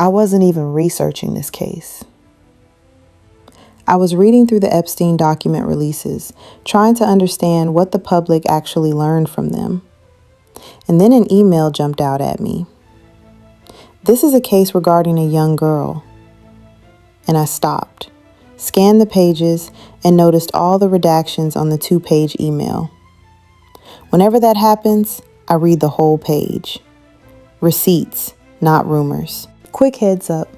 I wasn't even researching this case. I was reading through the Epstein document releases, trying to understand what the public actually learned from them. And then an email jumped out at me. This is a case regarding a young girl. And I stopped, scanned the pages, and noticed all the redactions on the 2-page email. Whenever that happens, I read the whole page. Receipts, not rumors. Quick heads up,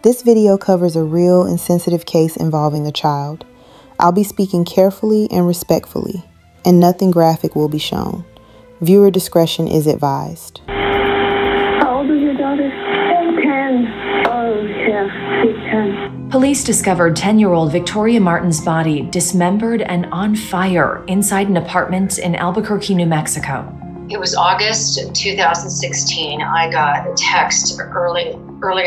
this video covers a real and sensitive case involving a child. I'll be speaking carefully and respectfully, and nothing graphic will be shown. Viewer discretion is advised. How old is your daughter? 10. Oh, yeah, she's 10. Police discovered 10-year-old Victoria Martens' body dismembered and on fire inside an apartment in Albuquerque, New Mexico. It was August 2016. I got a text early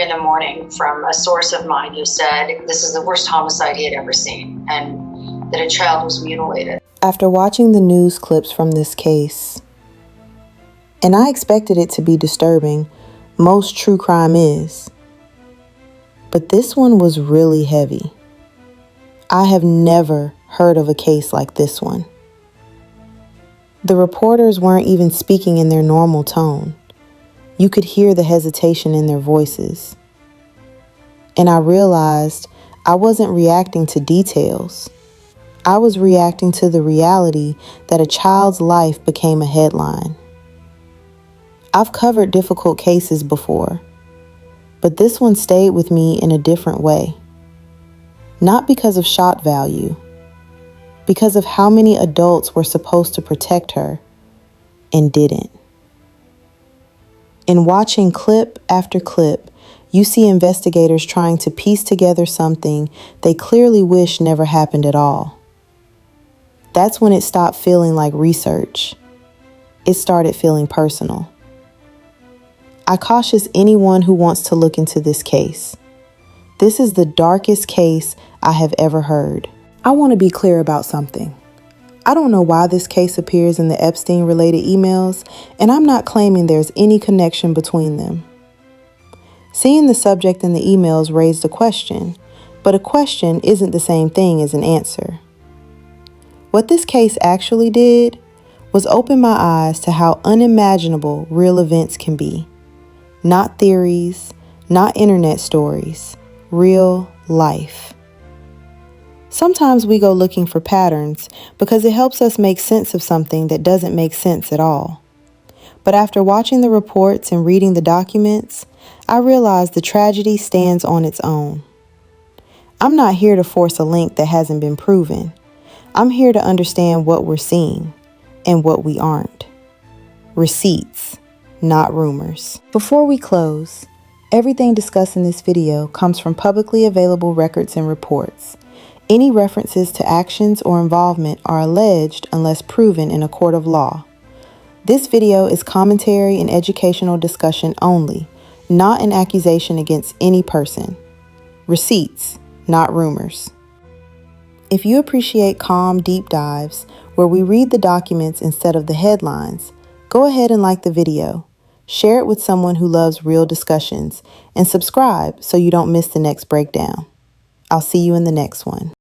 in the morning from a source of mine who said this is the worst homicide he had ever seen and that a child was mutilated. After watching the news clips from this case, and I expected it to be disturbing, most true crime is, but this one was really heavy. I have never heard of a case like this one. The reporters weren't even speaking in their normal tone. You could hear the hesitation in their voices. And I realized I wasn't reacting to details. I was reacting to the reality that a child's life became a headline. I've covered difficult cases before, but this one stayed with me in a different way. Not because of shock value, because of how many adults were supposed to protect her and didn't. In watching clip after clip, you see investigators trying to piece together something they clearly wish never happened at all. That's when it stopped feeling like research. It started feeling personal. I caution anyone who wants to look into this case. This is the darkest case I have ever heard. I want to be clear about something. I don't know why this case appears in the Epstein-related emails, and I'm not claiming there's any connection between them. Seeing the subject in the emails raised a question, but a question isn't the same thing as an answer. What this case actually did was open my eyes to how unimaginable real events can be. Not theories, not internet stories, real life. Sometimes we go looking for patterns because it helps us make sense of something that doesn't make sense at all. But after watching the reports and reading the documents, I realized the tragedy stands on its own. I'm not here to force a link that hasn't been proven. I'm here to understand what we're seeing and what we aren't. Receipts, not rumors. Before we close, everything discussed in this video comes from publicly available records and reports. Any references to actions or involvement are alleged unless proven in a court of law. This video is commentary and educational discussion only, not an accusation against any person. Receipts, not rumors. If you appreciate calm, deep dives where we read the documents instead of the headlines, go ahead and like the video, share it with someone who loves real discussions, and subscribe so you don't miss the next breakdown. I'll see you in the next one.